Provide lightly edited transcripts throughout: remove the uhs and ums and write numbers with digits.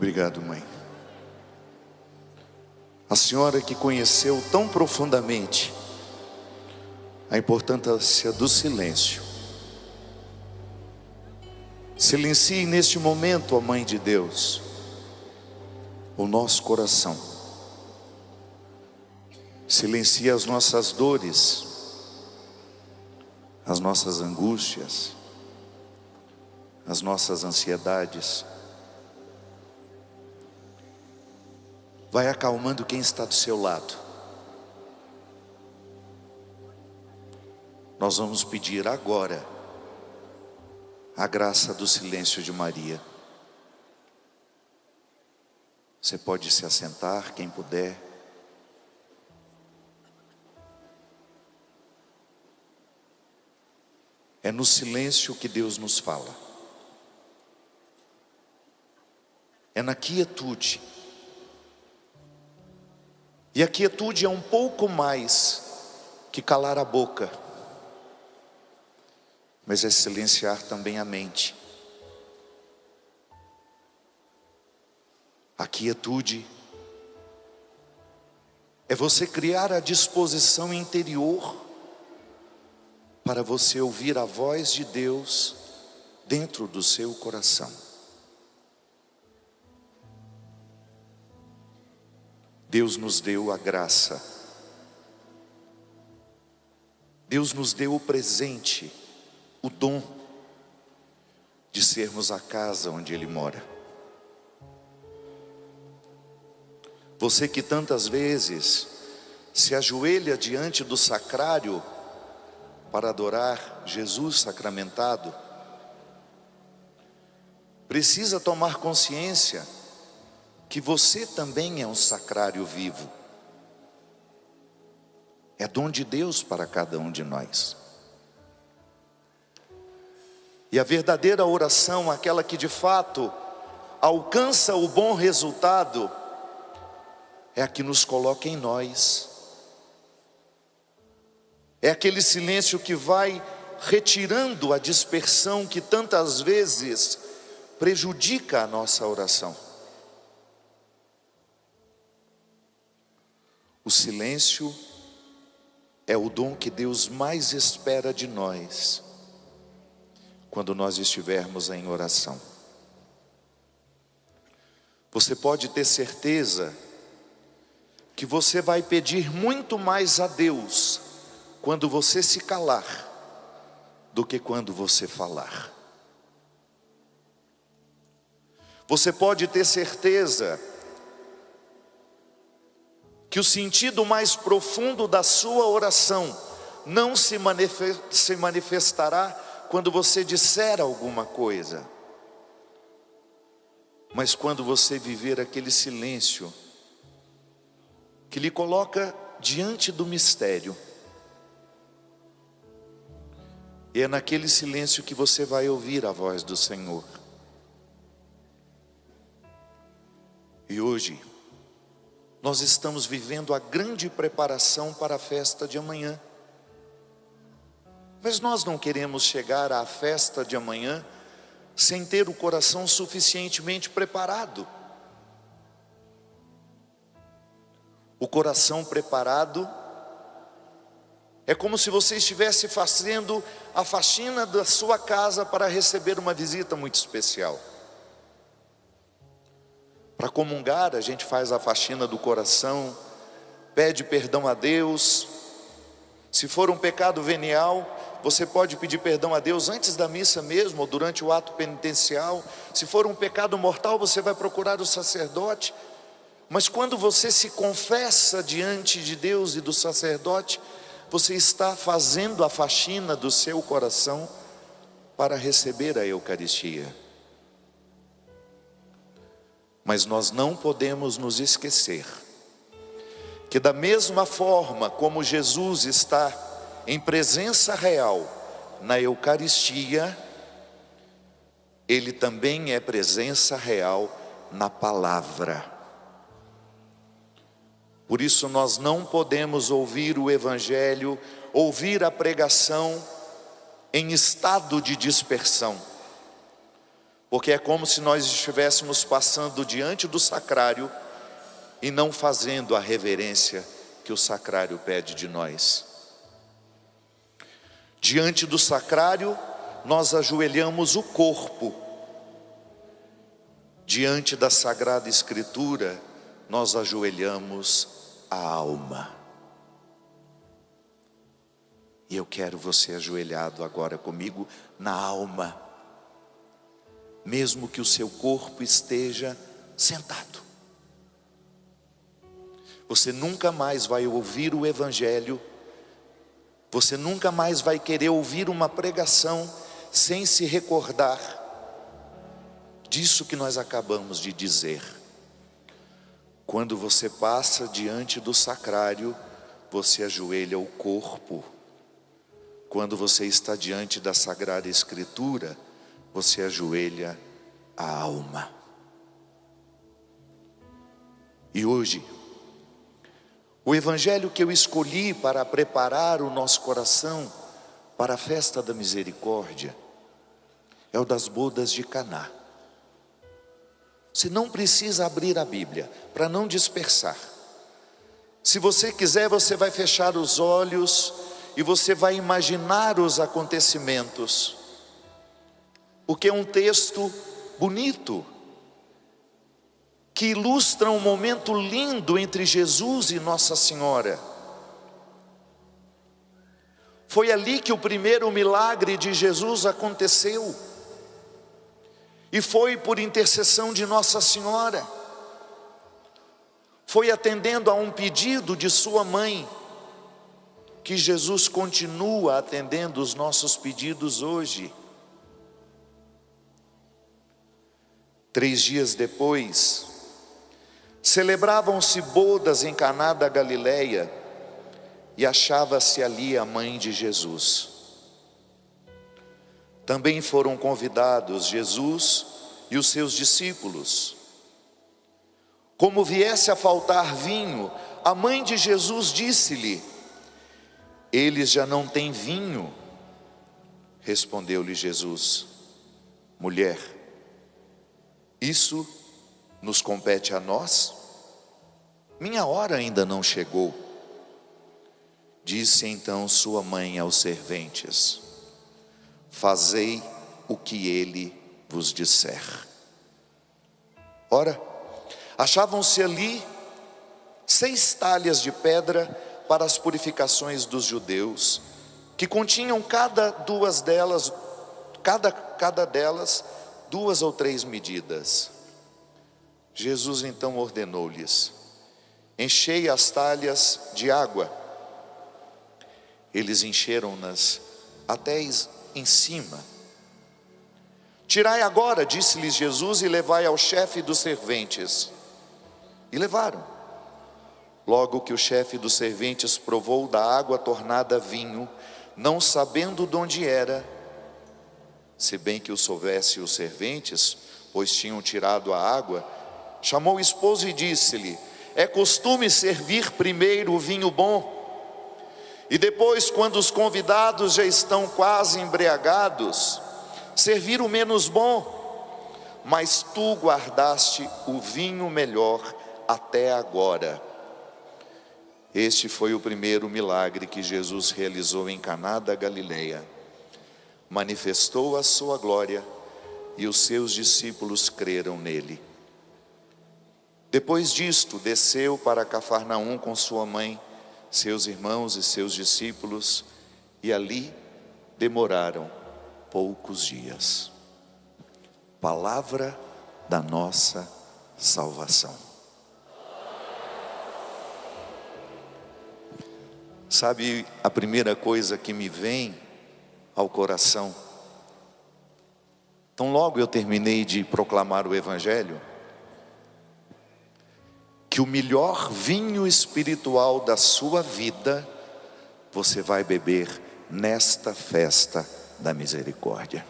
Obrigado, mãe. A senhora que conheceu tão profundamente a importância do silêncio. Silencie neste momento, ó Mãe de Deus, o nosso coração. Silencie as nossas dores, as nossas angústias, as nossas ansiedades. Vai acalmando quem está do seu lado. Nós vamos pedir agora a graça do silêncio de Maria. Você pode se assentar, quem puder. É no silêncio que Deus nos fala. É na quietude. E a quietude é um pouco mais que calar a boca, mas é silenciar também a mente. A quietude é você criar a disposição interior para você ouvir a voz de Deus dentro do seu coração. Deus nos deu a graça. Deus nos deu o presente, o dom de sermos a casa onde Ele mora. Você que tantas vezes se ajoelha diante do sacrário para adorar Jesus sacramentado, precisa tomar consciência que você também é um sacrário vivo. É dom de Deus para cada um de nós. E a verdadeira oração, aquela que de fato alcança o bom resultado, é a que nos coloca em nós. É aquele silêncio que vai retirando a dispersão que tantas vezes prejudica a nossa oração. O silêncio é o dom que Deus mais espera de nós quando nós estivermos em oração. Você pode ter certeza que você vai pedir muito mais a Deus quando você se calar do que quando você falar. Você pode ter certeza que o sentido mais profundo da sua oração não se manifestará quando você disser alguma coisa, mas quando você viver aquele silêncio que lhe coloca diante do mistério. E é naquele silêncio que você vai ouvir a voz do Senhor. E hoje nós estamos vivendo a grande preparação para a festa de amanhã. Mas nós não queremos chegar à festa de amanhã sem ter o coração suficientemente preparado. O coração preparado é como se você estivesse fazendo a faxina da sua casa para receber uma visita muito especial. Para comungar, a gente faz a faxina do coração, pede perdão a Deus. Se for um pecado venial, você pode pedir perdão a Deus antes da missa mesmo, ou durante o ato penitencial. Se for um pecado mortal, você vai procurar o sacerdote. Mas quando você se confessa diante de Deus e do sacerdote, você está fazendo a faxina do seu coração para receber a Eucaristia. Mas nós não podemos nos esquecer que da mesma forma como Jesus está em presença real na Eucaristia, Ele também é presença real na palavra. Por isso nós não podemos ouvir o Evangelho, ouvir a pregação em estado de dispersão. porque é como se nós estivéssemos passando diante do sacrário e não fazendo a reverência que o sacrário pede de nós. Diante do sacrário, nós ajoelhamos o corpo. Diante da Sagrada Escritura, nós ajoelhamos a alma. E eu quero você ajoelhado agora comigo na alma, mesmo que o seu corpo esteja sentado. Você nunca mais vai ouvir o Evangelho, você nunca mais vai querer ouvir uma pregação sem se recordar disso que nós acabamos de dizer. Quando você passa diante do sacrário, você ajoelha o corpo. Quando você está diante da Sagrada Escritura, você ajoelha a alma. E hoje, o Evangelho que eu escolhi para preparar o nosso coração para a festa da misericórdia é o das bodas de Caná. Você não precisa abrir a Bíblia para não dispersar. Se você quiser, você vai fechar os olhos e você vai imaginar os acontecimentos, porque é um texto bonito, que ilustra um momento lindo entre Jesus e Nossa Senhora. Foi ali que o primeiro milagre de Jesus aconteceu, e foi por intercessão de Nossa Senhora, foi atendendo a um pedido de sua mãe, que Jesus continua atendendo os nossos pedidos hoje. 3 dias depois, celebravam-se bodas em Caná da Galileia, e achava-se ali a mãe de Jesus. Também foram convidados Jesus e os seus discípulos. Como viesse a faltar vinho, a mãe de Jesus disse-lhe: eles já não têm vinho. Respondeu-lhe Jesus: mulher, isso nos compete a nós? Minha hora ainda não chegou. Disse então sua mãe aos serventes: fazei o que ele vos disser. Ora, achavam-se ali 6 talhas de pedra para as purificações dos judeus, que continham cada delas 2 ou 3 medidas. Jesus então ordenou-lhes: enchei as talhas de água. Eles encheram-nas até em cima. Tirai agora, disse-lhes Jesus, e levai ao chefe dos serventes. E levaram. Logo que o chefe dos serventes provou da água tornada vinho, não sabendo de onde era, se bem que o soubesse os serventes, pois tinham tirado a água, chamou o esposo e disse-lhe: é costume servir primeiro o vinho bom, e depois, quando os convidados já estão quase embriagados, servir o menos bom. Mas tu guardaste o vinho melhor até agora. Este foi o primeiro milagre que Jesus realizou em Caná da Galileia. Manifestou a sua glória e os seus discípulos creram nele. Depois disto, desceu para Cafarnaum com sua mãe, seus irmãos e seus discípulos, e ali demoraram poucos dias. Palavra da nossa salvação. Sabe a primeira coisa que me vem ao coração? Então logo eu terminei de proclamar o Evangelho, que o melhor vinho espiritual da sua vida, você vai beber nesta festa da misericórdia.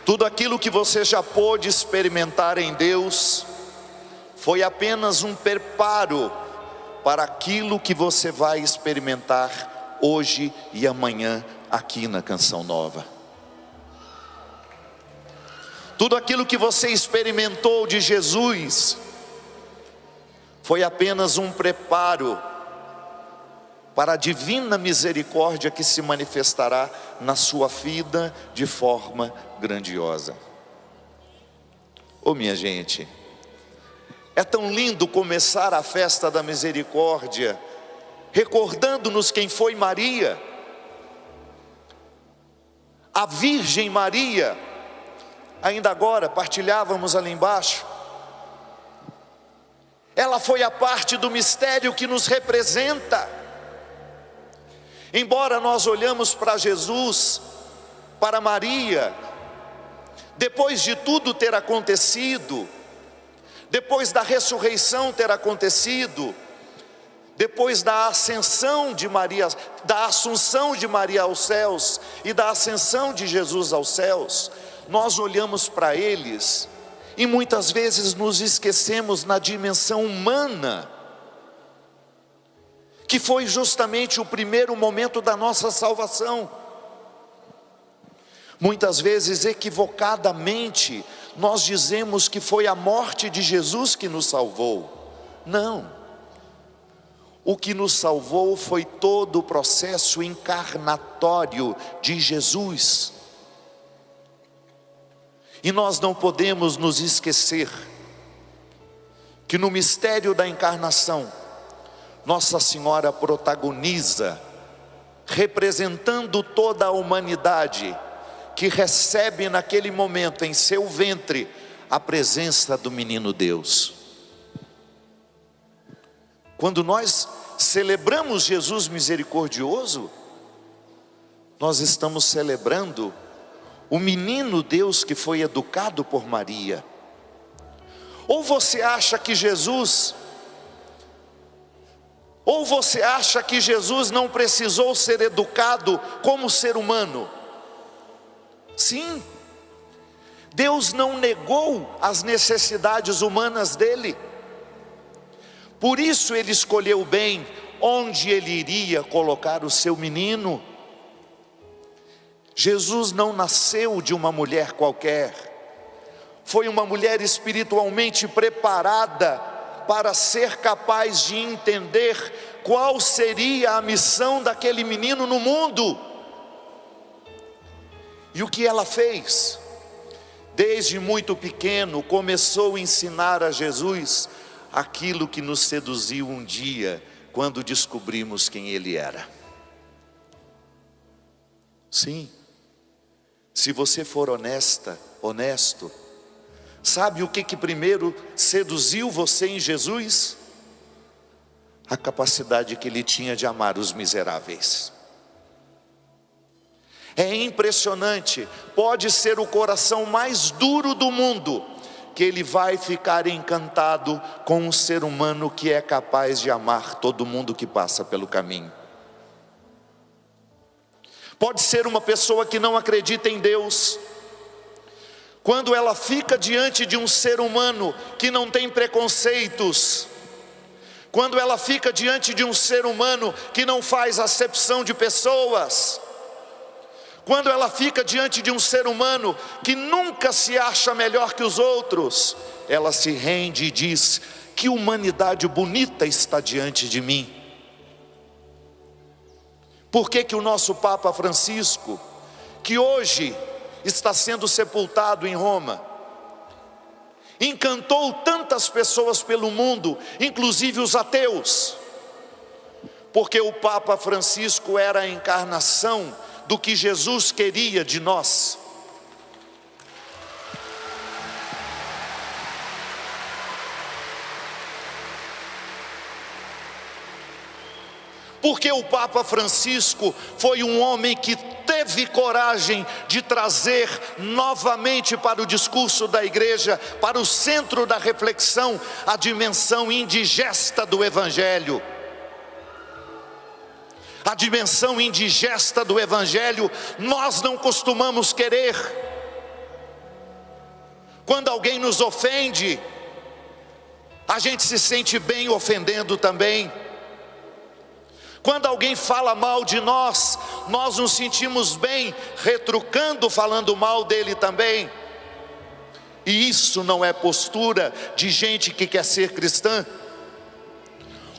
Tudo aquilo que você já pôde experimentar em Deus, foi apenas um preparo para aquilo que você vai experimentar hoje e amanhã aqui na Canção Nova. Tudo aquilo que você experimentou de Jesus foi apenas um preparo para a divina misericórdia que se manifestará na sua vida de forma grandiosa. Minha gente, é tão lindo começar a festa da misericórdia recordando-nos quem foi Maria, a Virgem Maria. Ainda agora partilhávamos ali embaixo, ela foi a parte do mistério que nos representa. Embora nós olhamos para Jesus, para Maria, depois de tudo ter acontecido, depois da ressurreição ter acontecido, depois da ascensão de Maria, da assunção de Maria aos céus e da ascensão de Jesus aos céus, nós olhamos para eles e muitas vezes nos esquecemos na dimensão humana, que foi justamente o primeiro momento da nossa salvação. Muitas vezes, equivocadamente, nós dizemos que foi a morte de Jesus que nos salvou. Não. O que nos salvou foi todo o processo encarnatório de Jesus. E nós não podemos nos esquecer que no mistério da encarnação, Nossa Senhora protagoniza, representando toda a humanidade, que recebe naquele momento em seu ventre a presença do menino Deus. Quando nós celebramos Jesus misericordioso, nós estamos celebrando o menino Deus que foi educado por Maria. Ou você acha que Jesus não precisou ser educado como ser humano? Sim, Deus não negou as necessidades humanas dele. Por isso ele escolheu bem onde ele iria colocar o seu menino. Jesus não nasceu de uma mulher qualquer, foi uma mulher espiritualmente preparada para ser capaz de entender qual seria a missão daquele menino no mundo. E o que ela fez? Desde muito pequeno começou a ensinar a Jesus aquilo que nos seduziu um dia, quando descobrimos quem ele era. Sim, se você for honesto, sabe o que primeiro seduziu você em Jesus? A capacidade que ele tinha de amar os miseráveis. É impressionante, pode ser o coração mais duro do mundo, que ele vai ficar encantado com um ser humano que é capaz de amar todo mundo que passa pelo caminho. Pode ser uma pessoa que não acredita em Deus, quando ela fica diante de um ser humano que não tem preconceitos, quando ela fica diante de um ser humano que não faz acepção de pessoas, quando ela fica diante de um ser humano que nunca se acha melhor que os outros, ela se rende e diz: que humanidade bonita está diante de mim. Por que o nosso Papa Francisco, que hoje está sendo sepultado em Roma, encantou tantas pessoas pelo mundo, inclusive os ateus? Porque o Papa Francisco era a encarnação do que Jesus queria de nós. Porque o Papa Francisco foi um homem que teve coragem de trazer novamente para o discurso da igreja, para o centro da reflexão, a dimensão indigesta do Evangelho. A dimensão indigesta do Evangelho nós não costumamos querer. Quando alguém nos ofende, a gente se sente bem ofendendo também. Quando alguém fala mal de nós, nós nos sentimos bem, retrucando, falando mal dele também. E isso não é postura de gente que quer ser cristã.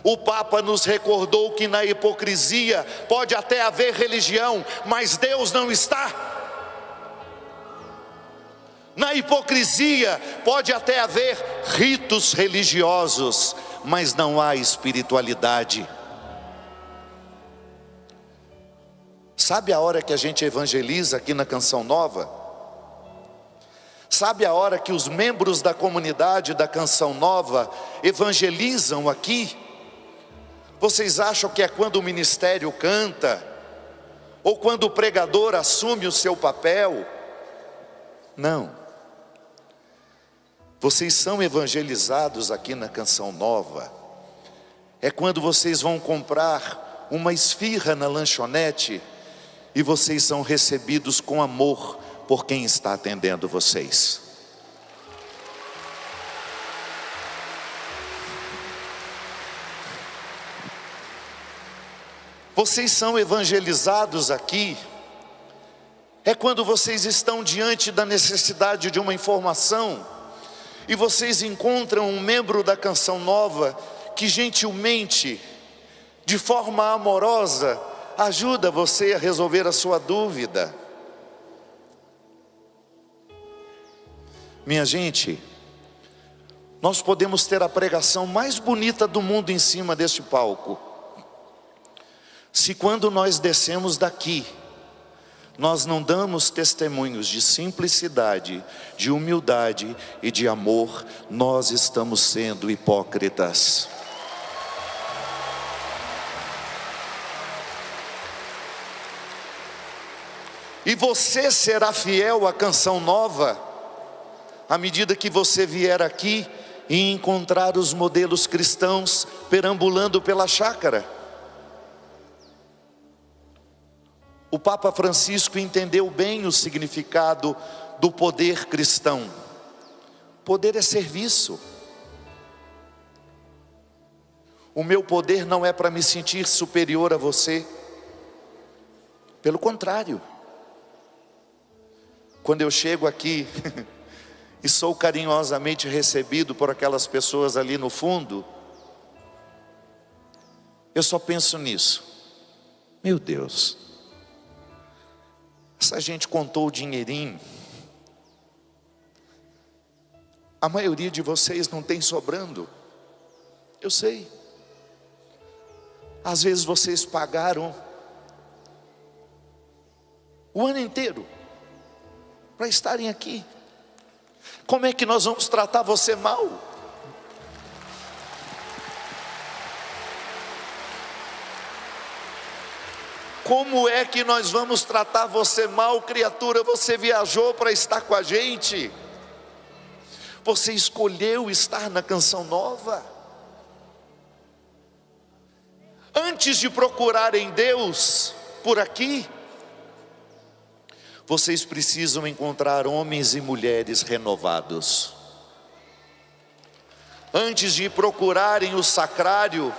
O Papa nos recordou que na hipocrisia pode até haver religião, mas Deus não está. Na hipocrisia pode até haver ritos religiosos, mas não há espiritualidade. Sabe a hora que a gente evangeliza aqui na Canção Nova? Sabe a hora que os membros da comunidade da Canção Nova evangelizam aqui? Vocês acham que é quando o ministério canta? Ou quando o pregador assume o seu papel? Não. Vocês são evangelizados aqui na Canção Nova. É quando vocês vão comprar uma esfirra na lanchonete e vocês são recebidos com amor por quem está atendendo vocês. Vocês são evangelizados aqui, é quando vocês estão diante da necessidade de uma informação, e vocês encontram um membro da Canção Nova, que gentilmente, de forma amorosa, ajuda você a resolver a sua dúvida. Minha gente, nós podemos ter a pregação mais bonita do mundo em cima deste palco, se quando nós descemos daqui, nós não damos testemunhos de simplicidade, de humildade e de amor, nós estamos sendo hipócritas. E você será fiel à Canção Nova, à medida que você vier aqui e encontrar os modelos cristãos perambulando pela chácara. O Papa Francisco entendeu bem o significado do poder cristão. Poder é serviço. O meu poder não é para me sentir superior a você. Pelo contrário. Quando eu chego aqui e sou carinhosamente recebido por aquelas pessoas ali no fundo, eu só penso nisso. Meu Deus, essa gente contou o dinheirinho. A maioria de vocês não tem sobrando. Eu sei. Às vezes vocês pagaram o ano inteiro para estarem aqui. Como é que nós vamos tratar você mal? Como é que nós vamos tratar você mal, criatura? Você viajou para estar com a gente. Você escolheu estar na Canção Nova. Antes de procurarem Deus por aqui, vocês precisam encontrar homens e mulheres renovados. Antes de procurarem o sacrário,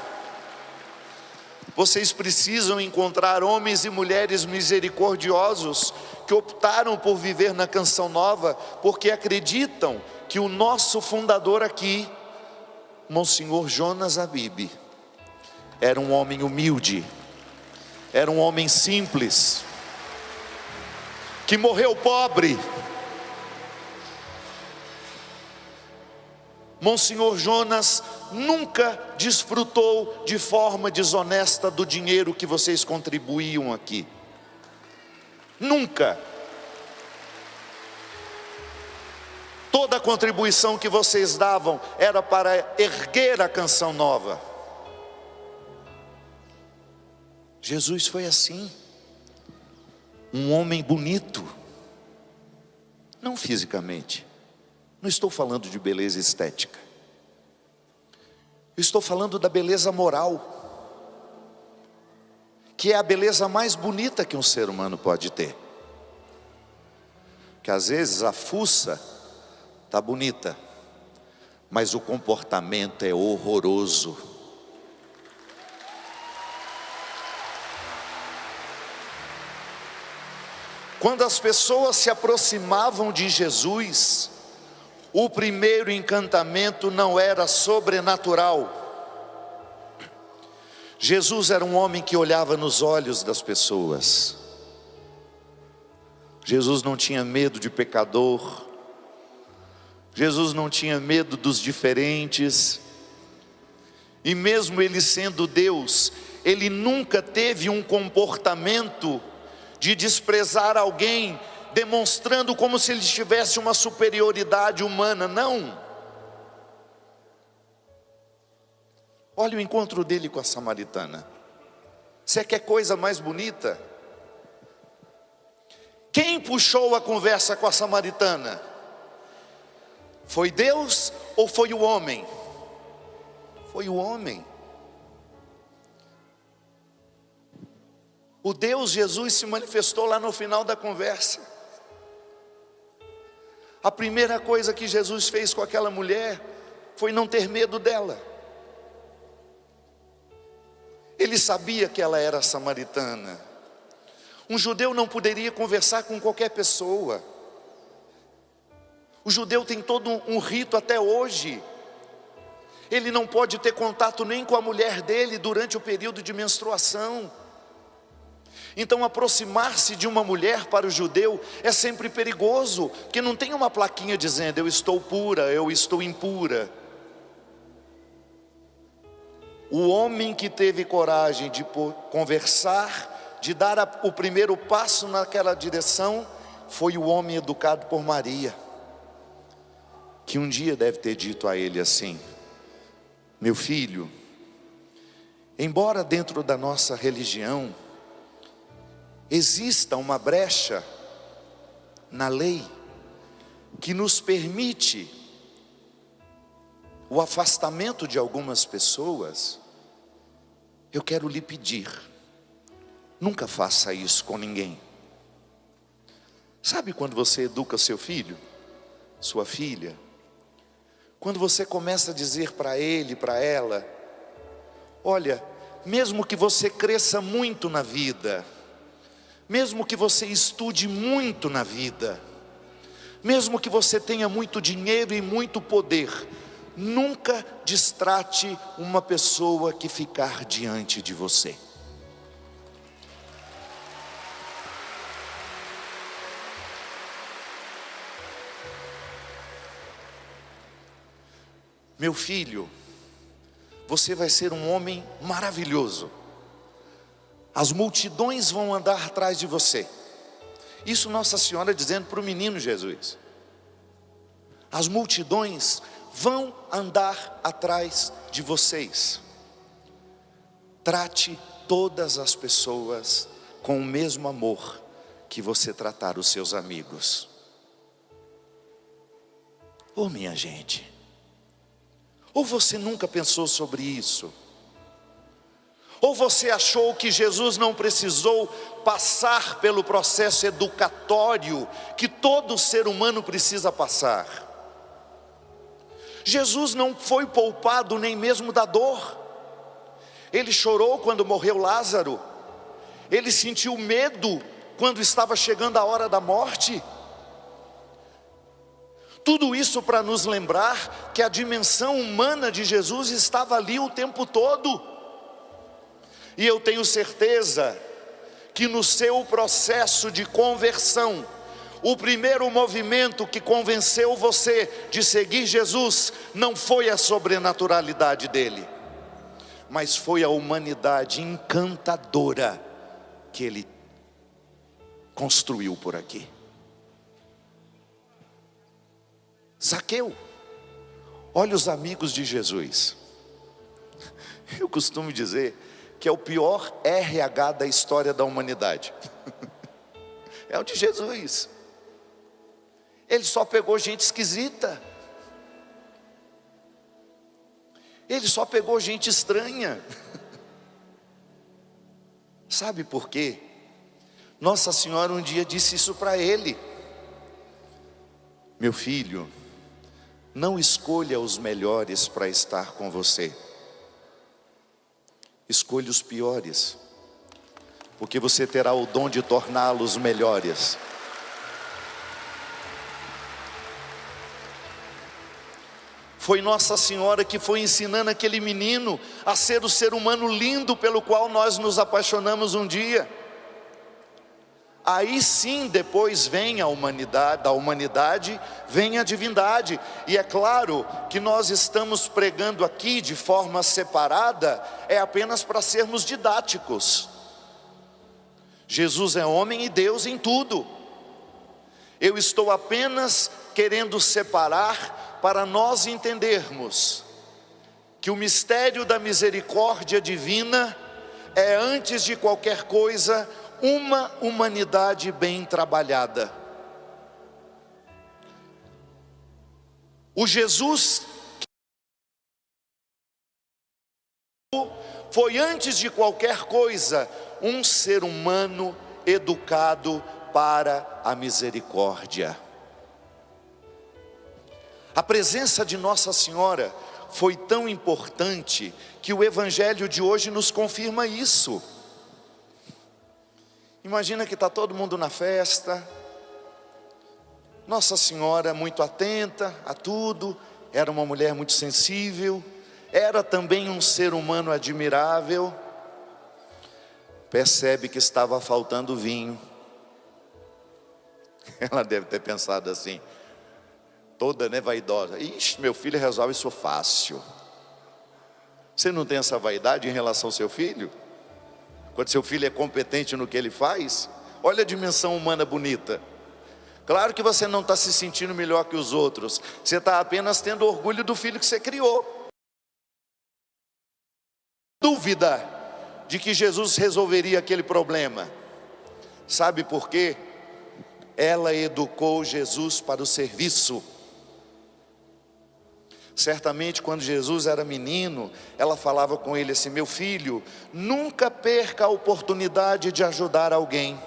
vocês precisam encontrar homens e mulheres misericordiosos que optaram por viver na Canção Nova, porque acreditam que o nosso fundador aqui, Monsenhor Jonas Abib, era um homem humilde, era um homem simples, que morreu pobre. Monsenhor Jonas nunca desfrutou de forma desonesta do dinheiro que vocês contribuíam aqui. Nunca. Toda a contribuição que vocês davam era para erguer a Canção Nova. Jesus foi assim. Um homem bonito, não fisicamente, não estou falando de beleza estética, eu estou falando da beleza moral, que é a beleza mais bonita que um ser humano pode ter. Que às vezes a fuça está bonita, mas o comportamento é horroroso. Quando as pessoas se aproximavam de Jesus, o primeiro encantamento não era sobrenatural. Jesus era um homem que olhava nos olhos das pessoas. Jesus não tinha medo de pecador. Jesus não tinha medo dos diferentes. E mesmo ele sendo Deus, ele nunca teve um comportamento de desprezar alguém, demonstrando como se ele tivesse uma superioridade humana. Não. Olha o encontro dele com a samaritana. Você quer coisa mais bonita? Quem puxou a conversa com a samaritana? Foi Deus ou foi o homem? Foi o homem. O Deus Jesus se manifestou lá no final da conversa. A primeira coisa que Jesus fez com aquela mulher foi não ter medo dela. Ele sabia que ela era samaritana. Um judeu não poderia conversar com qualquer pessoa. O judeu tem todo um rito até hoje. Ele não pode ter contato nem com a mulher dele durante o período de menstruação. Então aproximar-se de uma mulher para o judeu é sempre perigoso, porque não tem uma plaquinha dizendo eu estou pura, eu estou impura. O homem que teve coragem de conversar, de dar o primeiro passo naquela direção, foi o homem educado por Maria, que um dia deve ter dito a ele assim: meu filho, embora dentro da nossa religião exista uma brecha na lei que nos permite o afastamento de algumas pessoas, eu quero lhe pedir, nunca faça isso com ninguém. Sabe quando você educa seu filho, sua filha, quando você começa a dizer para ele, para ela: olha, mesmo que você cresça muito na vida, mesmo que você estude muito na vida, mesmo que você tenha muito dinheiro e muito poder, nunca destrate uma pessoa que ficar diante de você. Meu filho, você vai ser um homem maravilhoso. As multidões vão andar atrás de você. Isso Nossa Senhora dizendo para o menino Jesus. As multidões vão andar atrás de vocês. Trate todas as pessoas com o mesmo amor que você tratar os seus amigos. Oh, minha gente, ou você nunca pensou sobre isso? Ou você achou que Jesus não precisou passar pelo processo educatório que todo ser humano precisa passar? Jesus não foi poupado nem mesmo da dor. Ele chorou quando morreu Lázaro. Ele sentiu medo quando estava chegando a hora da morte. Tudo isso para nos lembrar que a dimensão humana de Jesus estava ali o tempo todo. E eu tenho certeza que no seu processo de conversão, o primeiro movimento que convenceu você de seguir Jesus não foi a sobrenaturalidade dele, mas foi a humanidade encantadora que ele construiu por aqui. Zaqueu, olha os amigos de Jesus. Eu costumo dizer que é o pior RH da história da humanidade. É o de Jesus. Ele só pegou gente esquisita. Ele só pegou gente estranha. Sabe por quê? Nossa Senhora um dia disse isso para ele: meu filho, não escolha os melhores para estar com você, escolha os piores. porque você terá o dom de torná-los melhores. Foi Nossa Senhora que foi ensinando aquele menino a ser o ser humano lindo pelo qual nós nos apaixonamos um dia. Aí sim, depois vem a humanidade, da humanidade vem a divindade. E é claro que nós estamos pregando aqui de forma separada, é apenas para sermos didáticos. Jesus é homem e Deus em tudo. Eu estou apenas querendo separar para nós entendermos que o mistério da misericórdia divina é, antes de qualquer coisa, uma humanidade bem trabalhada. O Jesus foi, antes de qualquer coisa, um ser humano educado para a misericórdia. A presença de Nossa Senhora foi tão importante que o Evangelho de hoje nos confirma isso. Imagina que está todo mundo na festa, Nossa Senhora muito atenta a tudo, era uma mulher muito sensível, era também um ser humano admirável. Percebe que estava faltando vinho. Ela deve ter pensado assim, toda vaidosa: ixi, meu filho resolve isso fácil. Você não tem essa vaidade em relação ao seu filho? Quando seu filho é competente no que ele faz, olha a dimensão humana bonita. Claro que você não está se sentindo melhor que os outros, você está apenas tendo orgulho do filho que você criou. Dúvida de que Jesus resolveria aquele problema. Sabe por quê? Ela educou Jesus para o serviço. Certamente quando Jesus era menino, ela falava com ele assim: meu filho, nunca perca a oportunidade de ajudar alguém.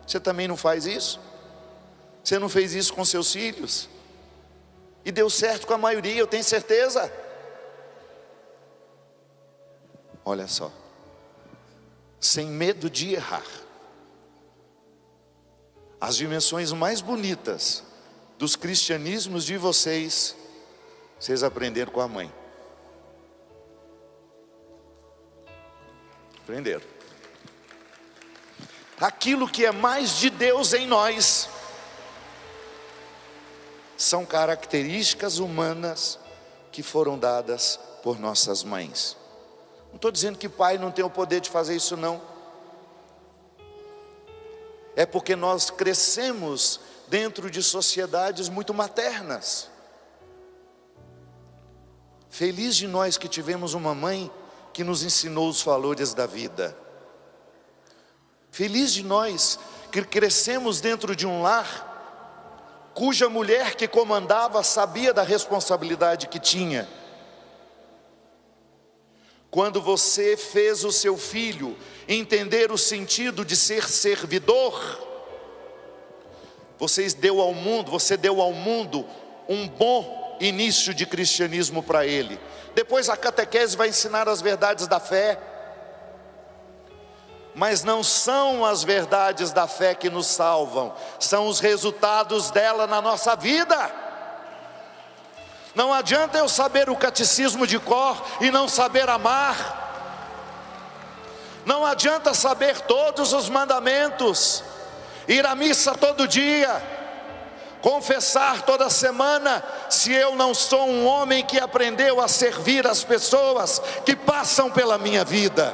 Você também não faz isso? Você não fez isso com seus filhos? E deu certo com a maioria, eu tenho certeza. Olha só, sem medo de errar. As dimensões mais bonitas dos cristianismos de vocês aprenderam com a mãe. Aprenderam. Aquilo que é mais de Deus em nós são características humanas que foram dadas por nossas mães. Não estou dizendo que pai não tem o poder de fazer isso, não. É porque nós crescemos dentro de sociedades muito maternas. Feliz de nós que tivemos uma mãe que nos ensinou os valores da vida. Feliz de nós que crescemos dentro de um lar cuja mulher que comandava sabia da responsabilidade que tinha. Quando você fez o seu filho entender o sentido de ser servidor, você deu ao mundo um bom início de cristianismo para ele. Depois a catequese vai ensinar as verdades da fé, mas não são as verdades da fé que nos salvam, são os resultados dela na nossa vida. Não adianta eu saber o catecismo de cor e não saber amar. Não adianta saber todos os mandamentos, ir à missa todo dia, confessar toda semana, se eu não sou um homem que aprendeu a servir as pessoas que passam pela minha vida.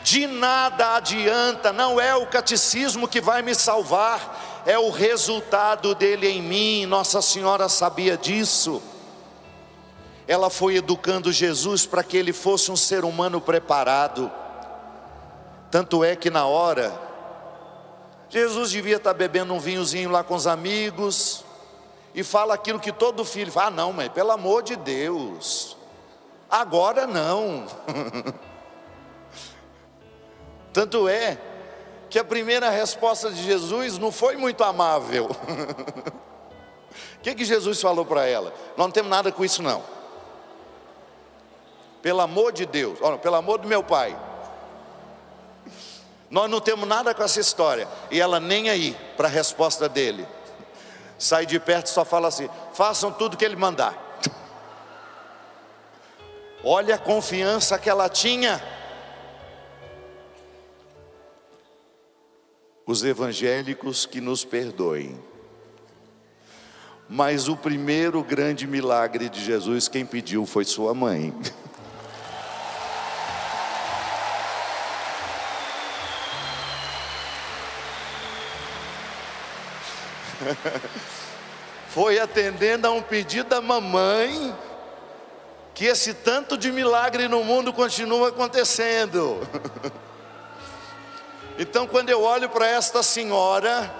De nada adianta, não é o catecismo que vai me salvar, é o resultado dele em mim. Nossa Senhora sabia disso. Ela foi educando Jesus para que ele fosse um ser humano preparado. Tanto é que na hora, Jesus devia estar bebendo um vinhozinho lá com os amigos, e fala aquilo que todo filho fala: ah não, mãe, pelo amor de Deus, agora não. Tanto é que a primeira resposta de Jesus não foi muito amável. O que Jesus falou para ela? Nós não temos nada com isso não. pelo amor de Deus, pelo amor do meu pai. Nós não temos nada com essa história. E ela nem aí para a resposta dele. Sai de perto e só fala assim: façam tudo que ele mandar. Olha a confiança que ela tinha. Os evangélicos que nos perdoem, mas o primeiro grande milagre de Jesus, quem pediu foi sua mãe. Foi atendendo a um pedido da mamãe que esse tanto de milagre no mundo continua acontecendo. Então, quando eu olho para esta senhora,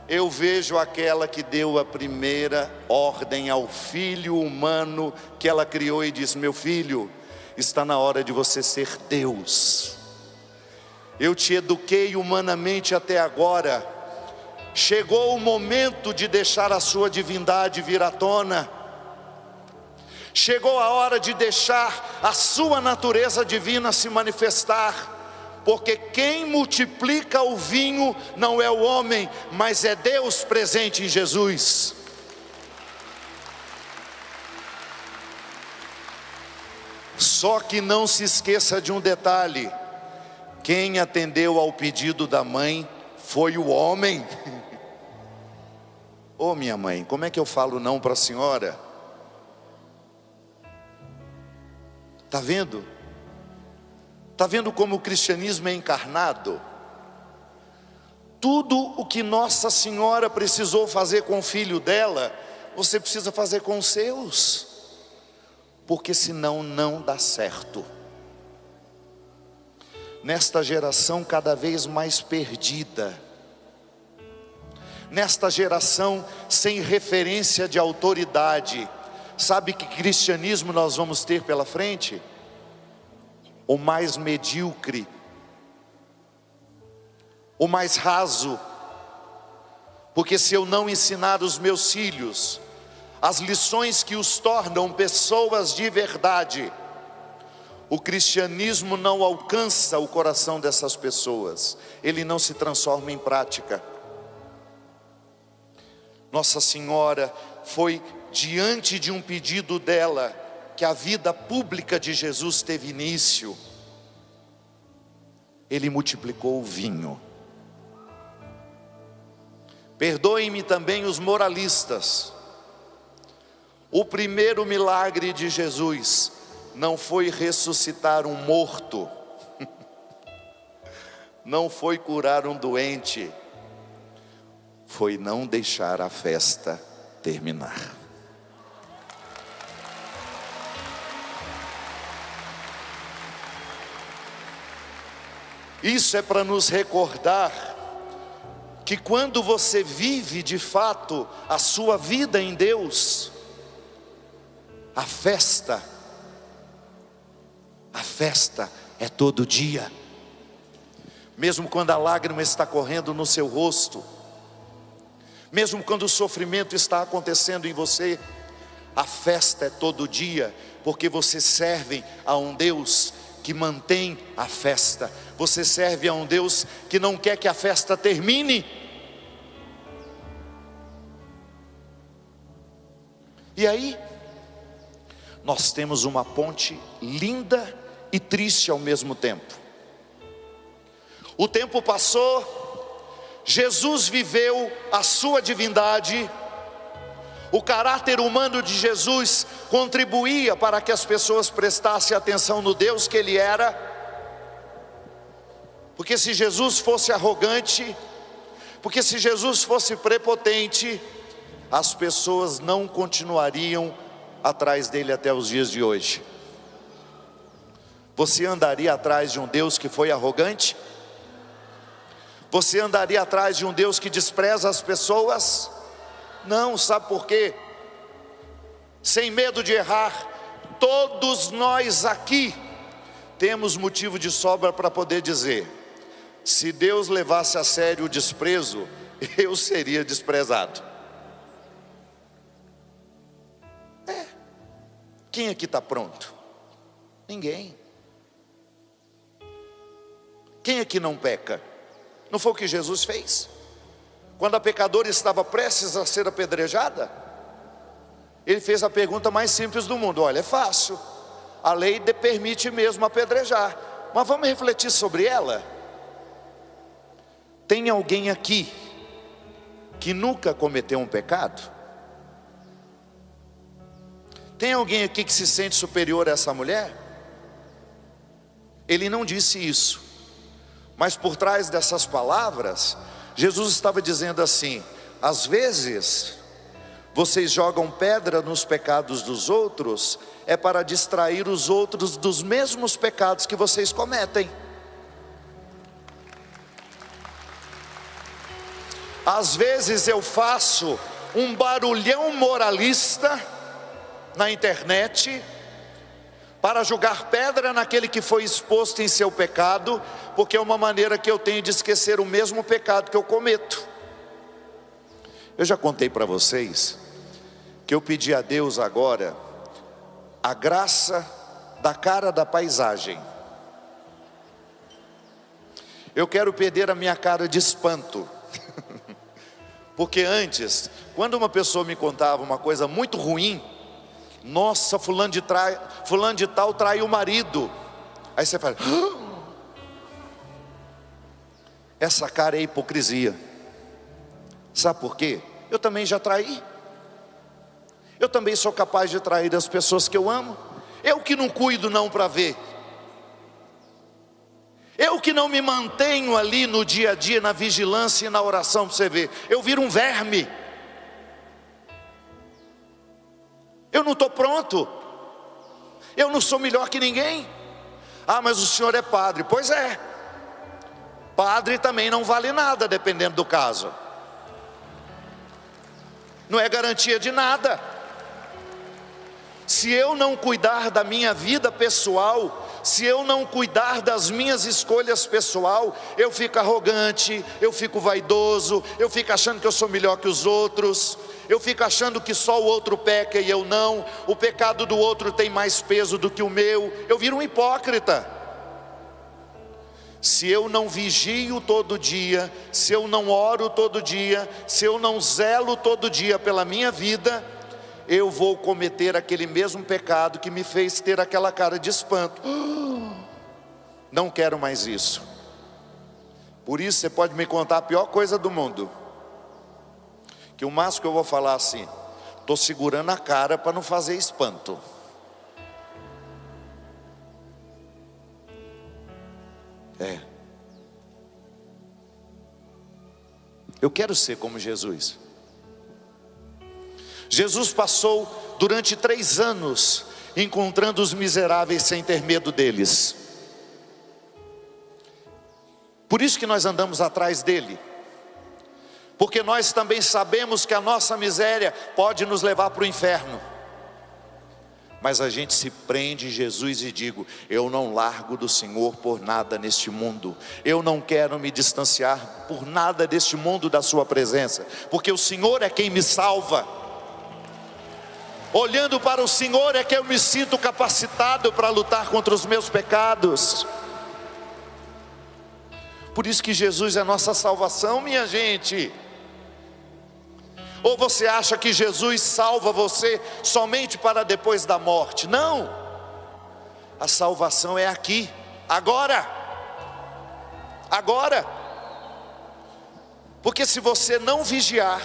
eu vejo aquela que deu a primeira ordem ao filho humano que ela criou e disse: meu filho, está na hora de você ser Deus. Eu te eduquei humanamente até agora, chegou o momento de deixar a sua divindade vir à tona. Chegou a hora de deixar a sua natureza divina se manifestar. Porque quem multiplica o vinho não é o homem, mas é Deus presente em Jesus. Só que não se esqueça de um detalhe: quem atendeu ao pedido da mãe foi o homem. Ô minha mãe, como é que eu falo não para a senhora? Está vendo? Está vendo como o cristianismo é encarnado? Tudo o que Nossa Senhora precisou fazer com o filho dela, você precisa fazer com os seus, porque senão não dá certo. Nesta geração cada vez mais perdida, nesta geração sem referência de autoridade, sabe que cristianismo nós vamos ter pela frente? O mais medíocre, o mais raso. Porque se eu não ensinar os meus filhos as lições que os tornam pessoas de verdade, o cristianismo não alcança o coração dessas pessoas, ele não se transforma em prática. Nossa Senhora foi diante de um pedido dela que a vida pública de Jesus teve início. Ele multiplicou o vinho. Perdoem-me também os moralistas. O primeiro milagre de Jesus não foi ressuscitar um morto, não foi curar um doente, foi não deixar a festa terminar. Isso é para nos recordar que quando você vive de fato a sua vida em Deus, a festa é todo dia. Mesmo quando a lágrima está correndo no seu rosto, mesmo quando o sofrimento está acontecendo em você, a festa é todo dia, porque você serve a um Deus que mantém a festa. Você serve a um Deus que não quer que a festa termine. E aí, nós temos uma ponte linda e triste ao mesmo tempo. O tempo passou, Jesus viveu a sua divindade, o caráter humano de Jesus contribuía para que as pessoas prestassem atenção no Deus que Ele era. Porque se Jesus fosse arrogante, porque se Jesus fosse prepotente, as pessoas não continuariam atrás dele até os dias de hoje. Você andaria atrás de um Deus que foi arrogante? Você andaria atrás de um Deus que despreza as pessoas? Não, sabe por quê? Sem medo de errar, todos nós aqui temos motivo de sobra para poder dizer: se Deus levasse a sério o desprezo, eu seria desprezado. Quem aqui está pronto? Ninguém. Quem aqui não peca? Não foi o que Jesus fez? Quando a pecadora estava prestes a ser apedrejada, Ele fez a pergunta mais simples do mundo. Olha, é fácil, a lei permite mesmo apedrejar, mas vamos refletir sobre ela. Tem alguém aqui que nunca cometeu um pecado? Tem alguém aqui que se sente superior a essa mulher? Ele não disse isso, mas por trás dessas palavras, Jesus estava dizendo assim: às vezes, vocês jogam pedra nos pecados dos outros, é para distrair os outros dos mesmos pecados que vocês cometem. Às vezes eu faço um barulhão moralista na internet, para jogar pedra naquele que foi exposto em seu pecado, porque é uma maneira que eu tenho de esquecer o mesmo pecado que eu cometo. Eu já contei para vocês que eu pedi a Deus agora a graça da cara da paisagem. Eu quero perder a minha cara de espanto. Porque antes, quando uma pessoa me contava uma coisa muito ruim, nossa, fulano de tal traiu o marido. Aí você fala, essa cara é hipocrisia. Sabe por quê? Eu também já traí. Eu também sou capaz de trair as pessoas que eu amo. Eu que não cuido não para ver. Eu que não me mantenho ali no dia a dia, na vigilância e na oração para você ver. Eu viro um verme. Eu não estou pronto. Eu não sou melhor que ninguém. Ah, mas o senhor é padre. Pois é. Padre também não vale nada, dependendo do caso. Não é garantia de nada. Se eu não cuidar da minha vida pessoal, se eu não cuidar das minhas escolhas pessoal, eu fico arrogante, eu fico vaidoso, eu fico achando que eu sou melhor que os outros, eu fico achando que só o outro peca e eu não, o pecado do outro tem mais peso do que o meu, eu viro um hipócrita. Se eu não vigio todo dia, se eu não oro todo dia, se eu não zelo todo dia pela minha vida, eu vou cometer aquele mesmo pecado que me fez ter aquela cara de espanto. Não quero mais isso. Por isso você pode me contar a pior coisa do mundo, que o máximo que eu vou falar assim, estou segurando a cara para não fazer espanto. Eu quero ser como Jesus. Jesus passou durante 3 anos encontrando os miseráveis sem ter medo deles. Por isso que nós andamos atrás dele, porque nós também sabemos que a nossa miséria pode nos levar para o inferno, mas a gente se prende em Jesus e digo, eu não largo do Senhor por nada neste mundo, eu não quero me distanciar por nada deste mundo da sua presença, porque o Senhor é quem me salva. Olhando para o Senhor é que eu me sinto capacitado para lutar contra os meus pecados. Por isso que Jesus é a nossa salvação, minha gente. Ou você acha que Jesus salva você somente para depois da morte? Não. A salvação é aqui, agora. Agora. Porque se você não vigiar,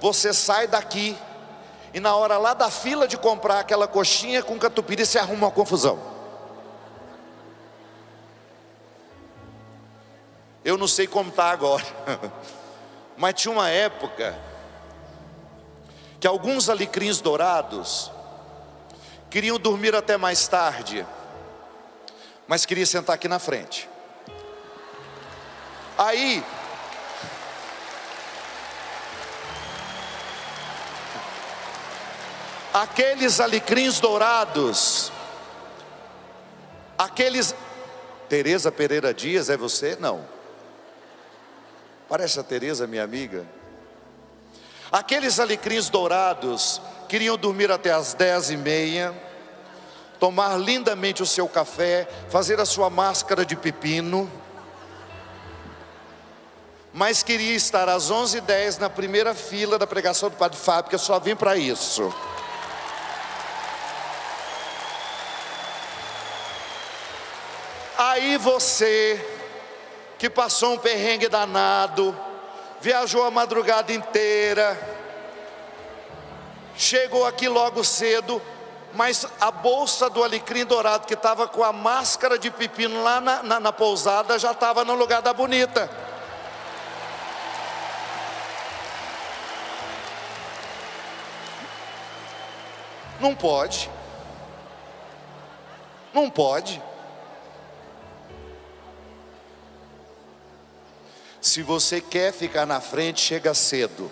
você sai daqui e na hora lá da fila de comprar aquela coxinha com catupiry, você arruma uma confusão. Eu não sei como está agora, mas tinha uma época que alguns alecrins dourados queriam dormir até mais tarde, mas queriam sentar aqui na frente. Aí aqueles alecrins dourados, aqueles... Tereza Pereira Dias, é você? Não. Parece a Tereza, minha amiga. Aqueles alecrins dourados queriam dormir até as 10h30, tomar lindamente o seu café, fazer a sua máscara de pepino, mas queria estar às 11h10 na primeira fila da pregação do Padre Fábio, porque eu só vim para isso. Aí você, que passou um perrengue danado, viajou a madrugada inteira, chegou aqui logo cedo, mas a bolsa do alecrim dourado, que estava com a máscara de pepino lá na pousada, já estava no lugar da bonita. Não pode. Não pode. Se você quer ficar na frente, chega cedo.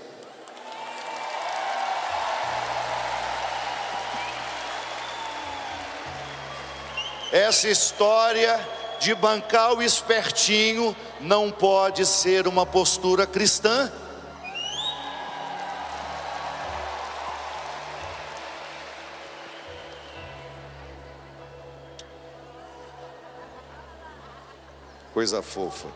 Essa história de bancar o espertinho não pode ser uma postura cristã. Coisa fofa.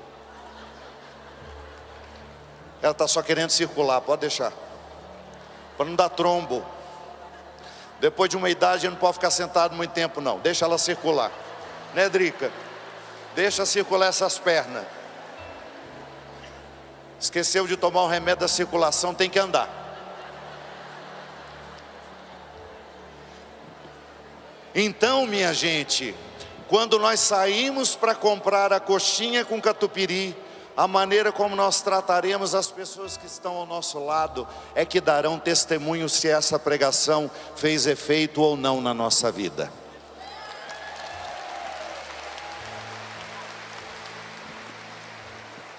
Ela está só querendo circular, pode deixar, para não dar trombo. Depois de uma idade não pode ficar sentado muito tempo não, deixa ela circular, né, Drica? Deixa circular essas pernas. Esqueceu de tomar o remédio da circulação, tem que andar. Então, minha gente, quando nós saímos para comprar a coxinha com catupiry, a maneira como nós trataremos as pessoas que estão ao nosso lado é que darão testemunho se essa pregação fez efeito ou não na nossa vida.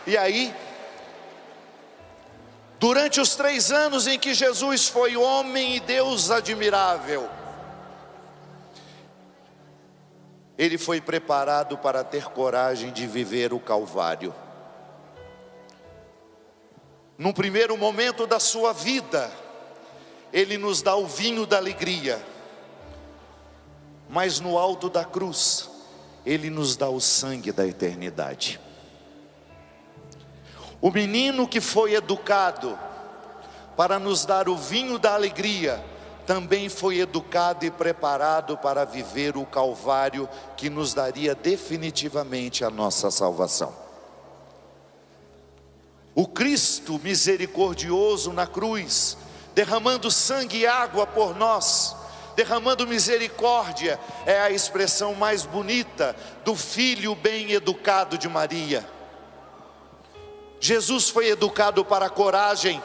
E aí, durante os 3 anos em que Jesus foi homem e Deus admirável, ele foi preparado para ter coragem de viver o Calvário. Num primeiro momento da sua vida, ele nos dá o vinho da alegria, mas no alto da cruz, ele nos dá o sangue da eternidade. O menino que foi educado para nos dar o vinho da alegria, também foi educado e preparado para viver o Calvário, que nos daria definitivamente a nossa salvação. O Cristo misericordioso na cruz, derramando sangue e água por nós, derramando misericórdia, é a expressão mais bonita do filho bem educado de Maria. Jesus foi educado para a coragem.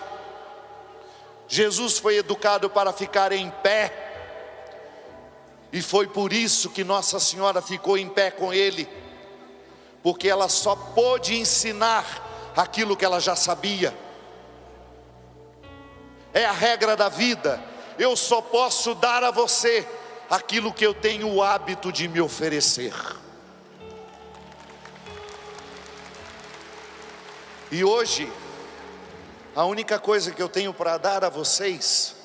Jesus foi educado para ficar em pé, e foi por isso que Nossa Senhora ficou em pé com ele, porque ela só pôde ensinar aquilo que ela já sabia. É a regra da vida, eu só posso dar a você aquilo que eu tenho o hábito de me oferecer. E hoje, a única coisa que eu tenho para dar a vocês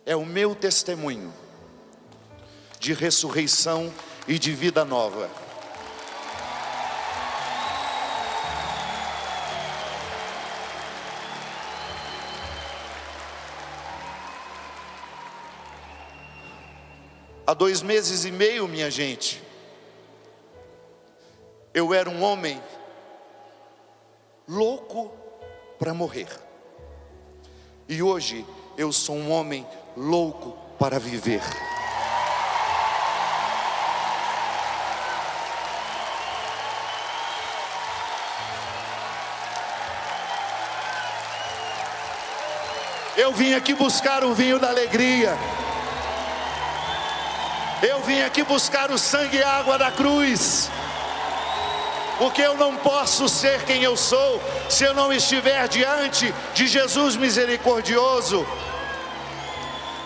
é o meu testemunho de ressurreição e de vida nova. Há 2 meses e meio, minha gente, eu era um homem louco para morrer, e hoje eu sou um homem louco para viver. Eu vim aqui buscar o vinho da alegria, eu vim aqui buscar o sangue e a água da cruz, porque eu não posso ser quem eu sou se eu não estiver diante de Jesus misericordioso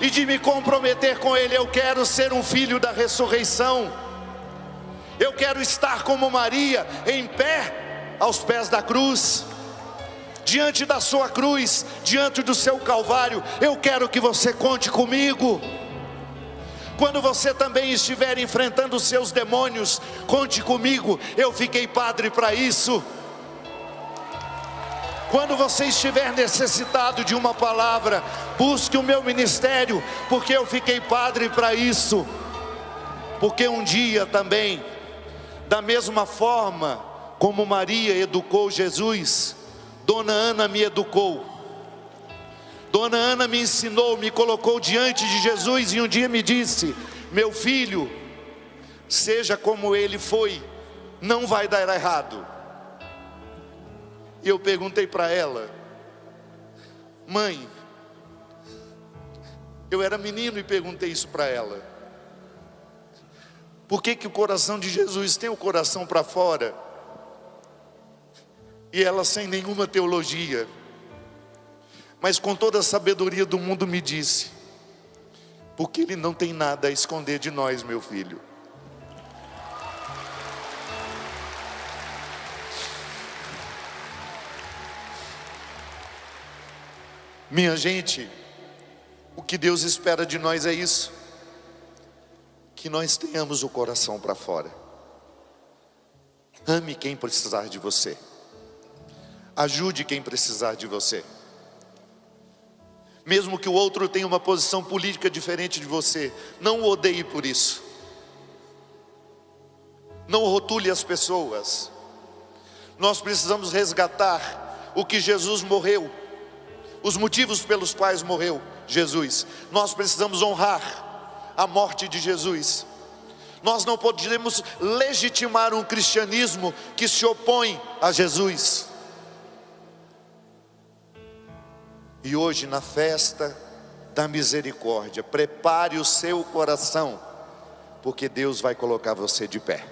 e de me comprometer com Ele. Eu quero ser um filho da ressurreição, eu quero estar como Maria, em pé aos pés da cruz, diante da sua cruz, diante do seu Calvário. Eu quero que você conte comigo, Quando você também estiver enfrentando os seus demônios, conte comigo, eu fiquei padre para isso. Quando você estiver necessitado de uma palavra, busque o meu ministério, porque eu fiquei padre para isso. Porque um dia também, da mesma forma como Maria educou Jesus, Dona Ana me educou. Dona Ana me ensinou, me colocou diante de Jesus e um dia me disse: meu filho, seja como ele foi, não vai dar errado. E eu perguntei para ela: mãe, eu era menino e perguntei isso para ela, por que o coração de Jesus tem o coração para fora? E ela, sem nenhuma teologia, mas com toda a sabedoria do mundo, me disse: porque Ele não tem nada a esconder de nós, meu filho. Minha gente, o que Deus espera de nós é isso, que nós tenhamos o coração para fora. Ame quem precisar de você, ajude quem precisar de você, mesmo que o outro tenha uma posição política diferente de você, não o odeie por isso. Não rotule as pessoas. Nós precisamos resgatar o que Jesus morreu, os motivos pelos quais morreu Jesus. Nós precisamos honrar a morte de Jesus. Nós não podemos legitimar um cristianismo que se opõe a Jesus. E hoje, na festa da misericórdia, prepare o seu coração, porque Deus vai colocar você de pé.